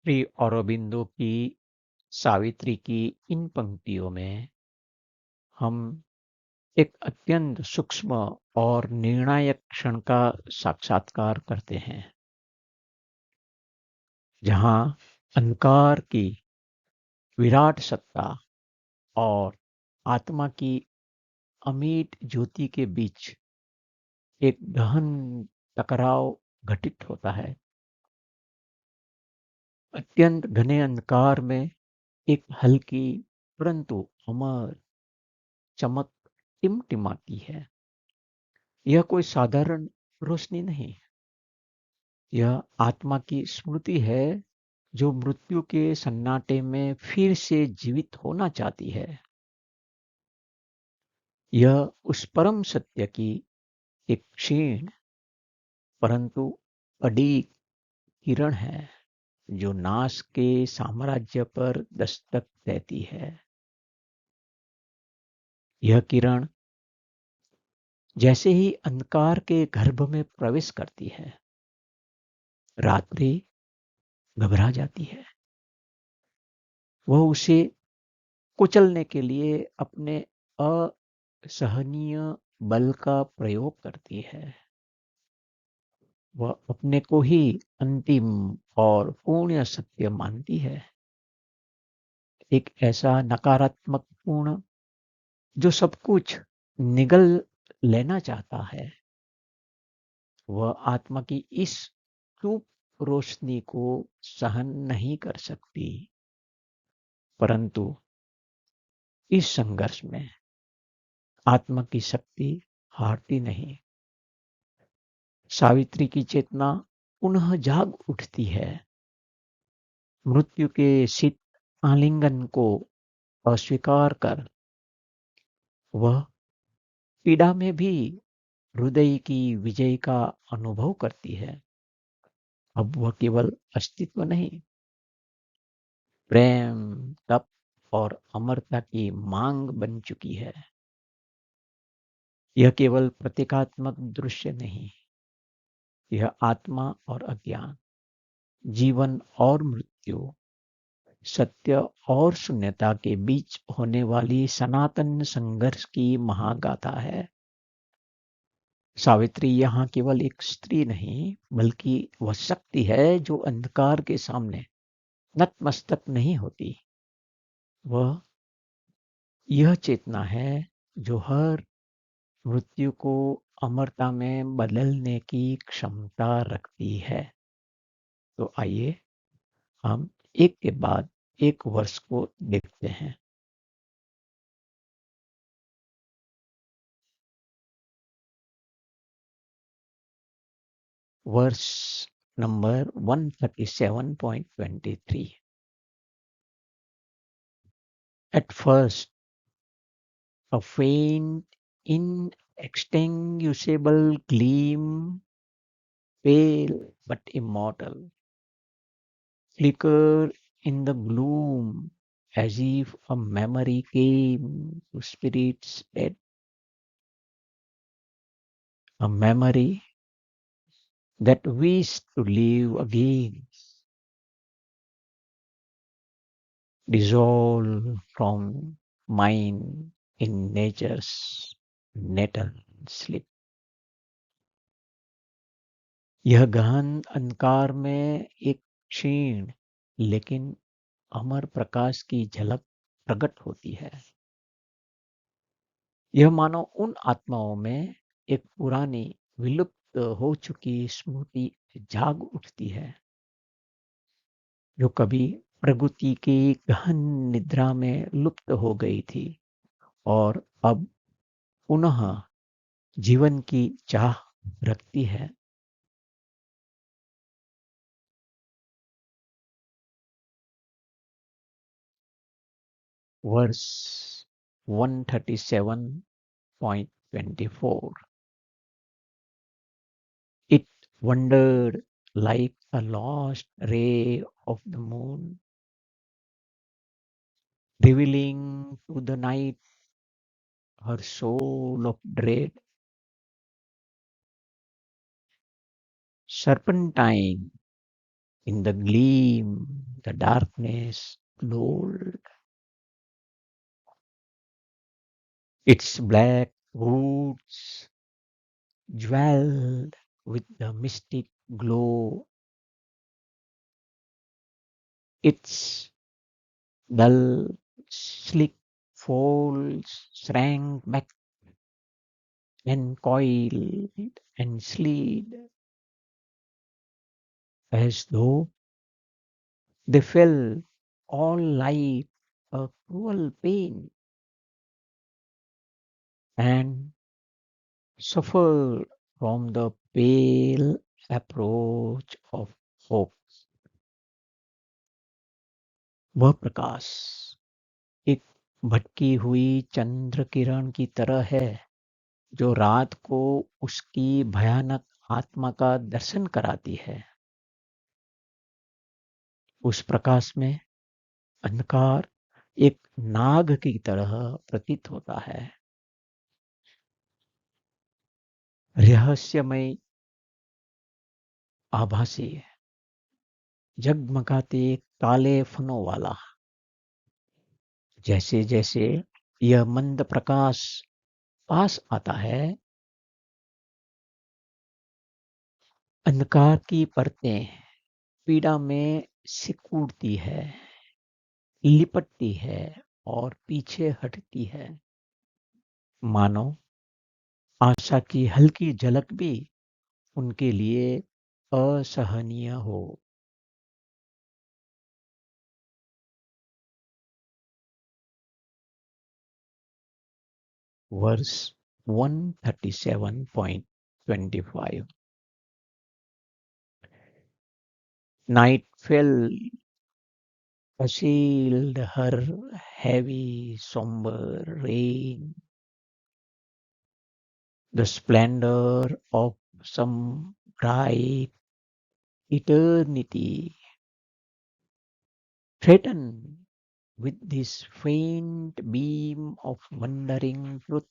श्री औरोबिंदो की सावित्री की इन पंक्तियों में हम एक अत्यंत सूक्ष्म और निर्णायक क्षण का साक्षात्कार करते हैं, जहां अहंकार की विराट सत्ता और आत्मा की अमिट ज्योति के बीच एक गहन टकराव घटित होता है। अत्यंत घने अंधकार में एक हल्की परंतु अमर चमक टिमटिमाती है। यह कोई साधारण रोशनी नहीं, यह आत्मा की स्मृति है जो मृत्यु के सन्नाटे में फिर से जीवित होना चाहती है। यह उस परम सत्य की एक क्षीण परंतु अडिग किरण है जो नाश के साम्राज्य पर दस्तक देती है। यह किरण जैसे ही अंधकार के गर्भ में प्रवेश करती है, रात्रि घबरा जाती है। वह उसे कुचलने के लिए अपने असहनीय बल का प्रयोग करती है। वह अपने को ही अंतिम और पूर्ण सत्य मानती है, एक ऐसा नकारात्मक पूर्ण जो सब कुछ निगल लेना चाहता है। वह आत्मा की इस चुप रोशनी को सहन नहीं कर सकती, परंतु इस संघर्ष में आत्मा की शक्ति हारती नहीं। सावित्री की चेतना पुनः जाग उठती है, मृत्यु के शीत आलिंगन को अस्वीकार कर वह पीड़ा में भी हृदय की विजय का अनुभव करती है। अब वह केवल अस्तित्व नहीं, प्रेम, तप और अमरता की मांग बन चुकी है। यह केवल प्रतीकात्मक दृश्य नहीं, यह आत्मा और अज्ञान, जीवन और मृत्यु, सत्य और शून्यता के बीच होने वाली सनातन संघर्ष की महागाथा है। सावित्री यहाँ केवल एक स्त्री नहीं, बल्कि वह शक्ति है जो अंधकार के सामने नतमस्तक नहीं होती। वह यह चेतना है जो हर मृत्यु को अमरता में बदलने की क्षमता रखती है। तो आइए हम एक के बाद एक वर्ष को देखते हैं। Verse number 137.23. At first, a faint, inextinguishable gleam, pale but immortal, flickered in the gloom as if a memory came to spirits dead, a memory that wished to live again, dissolve from mind in nature's natal sleep. यह गहन अंधकार में एक क्षीण लेकिन अमर प्रकाश की झलक प्रकट होती है। यह मानो उन आत्माओं में एक पुरानी विलुप्त हो चुकी स्मृति जाग उठती है, जो कभी प्रकृति की गहन निद्रा में लुप्त हो गई थी और अब पुनः जीवन की चाह रखती है। Verse 137.24. It wandered like a lost ray of the moon, revealing to the night her soul of dread, serpentine in the gleam, the darkness lulled. Its black woods jeweled with the mystic glow. Its dull, slick folds shrank back and coiled and slid as though they felt all like a cruel pain and suffered from the pale approach of hope. वह प्रकाश एक भटकी हुई चंद्र किरण की तरह है जो रात को उसकी भयानक आत्मा का दर्शन कराती है। उस प्रकाश में अंधकार एक नाग की तरह प्रतीत होता है। रहस्यमय, आभासी, जगमगाते काले फनों वाला। जैसे जैसे यह मंद प्रकाश पास आता है, अंधकार की परतें पीड़ा में सिकुड़ती है, लिपटती है और पीछे हटती है, मानो आशा की हल्की झलक भी उनके लिए असहनीय हो। Verse 137.25 Night fell, concealed her heavy, somber rain. The splendor of some bright eternity threatened with this faint beam of wandering truth.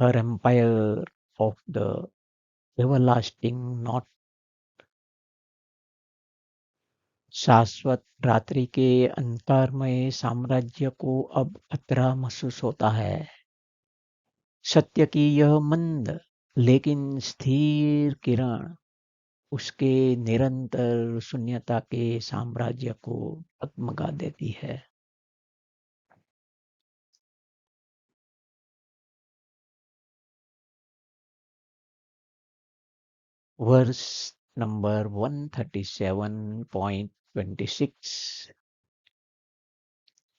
Her empire of the everlasting not शाश्वत रात्रि के अंधकारमय साम्राज्य को अब खतरा महसूस होता है। सत्य की यह मंद लेकिन स्थिर किरण उसके निरंतर शून्यता के साम्राज्य को डगमगा देती है। Verse number 137.26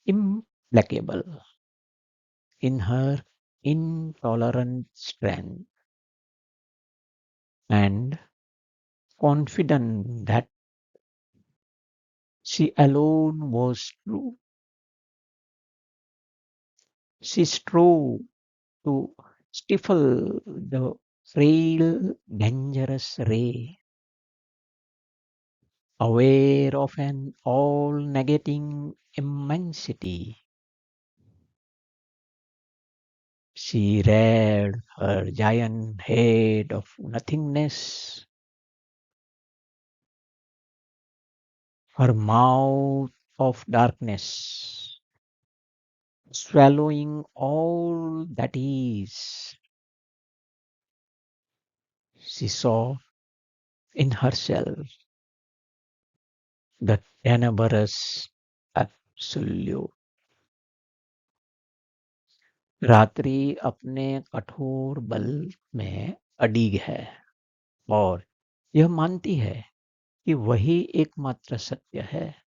Implacable in her intolerant strength and confident that she alone was true. She strove to stifle the frail, dangerous ray, aware of an all-negating immensity. She reared her giant head of nothingness, her mouth of darkness, swallowing all that is. She saw in herself the tenebrous absolute. रात्रि अपने कठोर बल में अडिग है और यह मानती है कि वही एकमात्र सत्य है।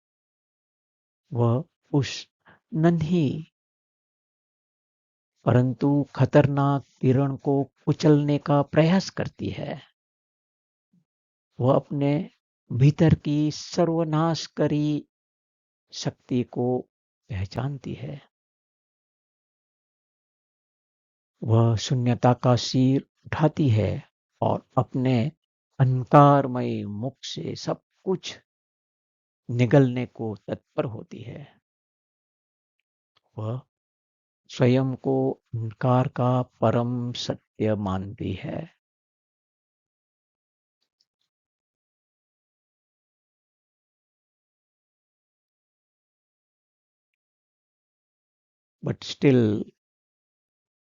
वह उस नन्ही परंतु खतरनाक किरण को कुचलने का प्रयास करती है। वह अपने भीतर की सर्वनाशकारी शक्ति को पहचानती है। वह शून्यता का सिर उठाती है और अपने अंधकारमय मुख से सब कुछ निगलने को तत्पर होती है। वह स्वयं को अंधकार का परम सत्य मानती है। but still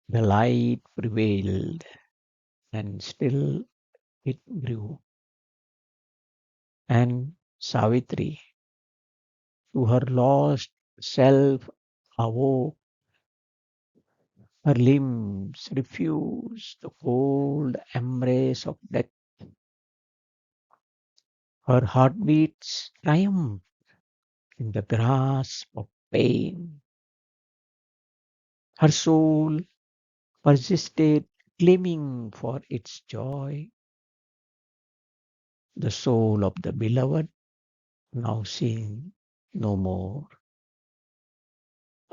the light prevailed, and still it grew. And Savitri, to her lost self, awoke. Her limbs refused the cold embrace of death. Her heartbeats triumphed in the grasp of pain. Her soul persisted, claiming for its joy the soul of the beloved, now seen no more.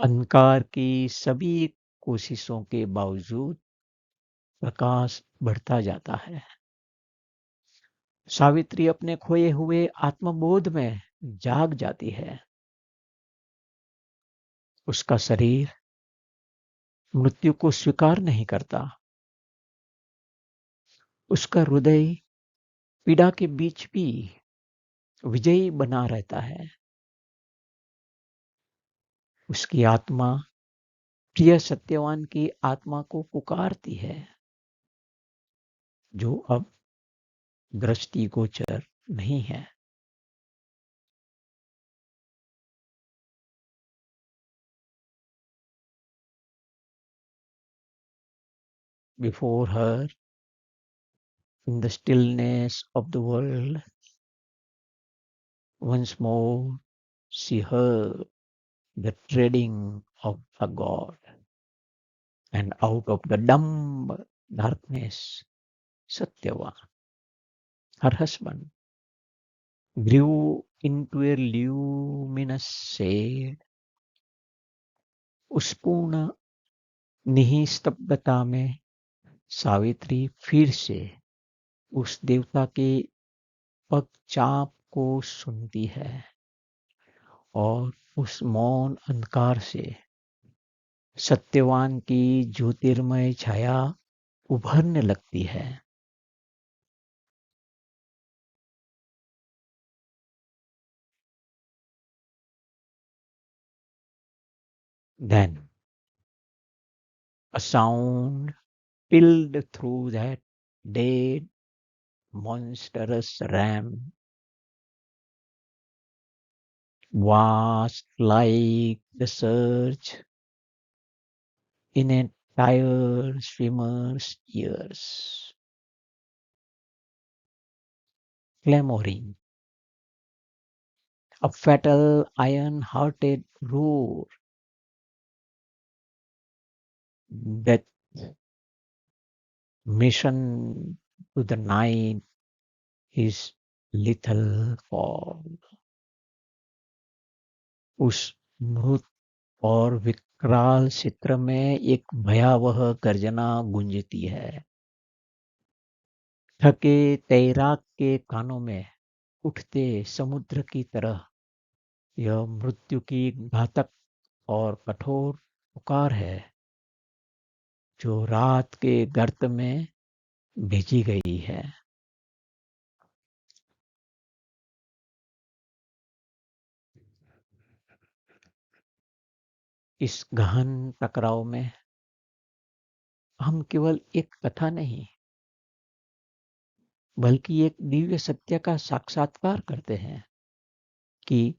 अंधकार की सभी कोशिशों के बावजूद प्रकाश बढ़ता जाता है। सावित्री अपने खोए हुए आत्मबोध में जाग जाती है। उसका शरीर मृत्यु को स्वीकार नहीं करता। उसका हृदय पीड़ा के बीच भी विजयी बना रहता है। उसकी आत्मा प्रिय सत्यवान की आत्मा को पुकारती है, जो अब दृष्टिगोचर नहीं है। Before her, in the stillness of the world, once more she heard the treading of a god, and out of the dumb darkness, Satyavan, her husband, grew into a luminous shade. उस पूर्ण निस्तब्धता में सावित्री फिर से उस देवता के पगचाप को सुनती है और उस मौन अंधकार से सत्यवान की ज्योतिर्मय छाया उभरने लगती है। Then a sound pealed through that dead, monstrous ram, vast like the surge in a tired swimmer's ears, clamoring, a fatal iron-hearted roar that mission to the night is lethal fall. उस मृत और विकराल चित्र में एक भयावह गर्जना गूंजती है। थके तैराक के कानों में उठते समुद्र की तरह यह मृत्यु की घातक और कठोर पुकार है, जो रात के गर्त में भेजी गई है। इस गहन टकराव में हम केवल एक कथा नहीं, बल्कि एक दिव्य सत्य का साक्षात्कार करते हैं कि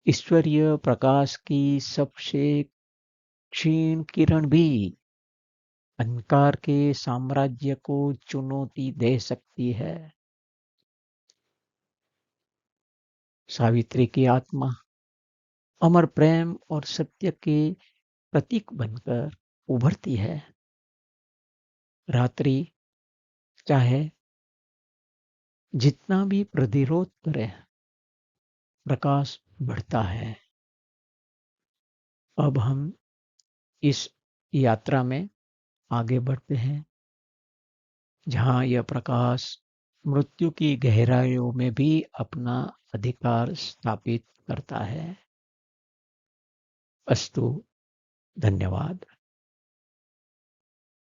ईश्वरीय प्रकाश की सबसे क्षीण किरण भी अंधकार के साम्राज्य को चुनौती दे सकती है। सावित्री की आत्मा अमर प्रेम और सत्य के प्रतीक बनकर उभरती है। रात्रि चाहे जितना भी प्रतिरोध करे, प्रकाश बढ़ता है। अब हम इस यात्रा में आगे बढ़ते हैं, जहां यह प्रकाश मृत्यु की गहराइयों में भी अपना अधिकार स्थापित करता है। अस्तु, धन्यवाद।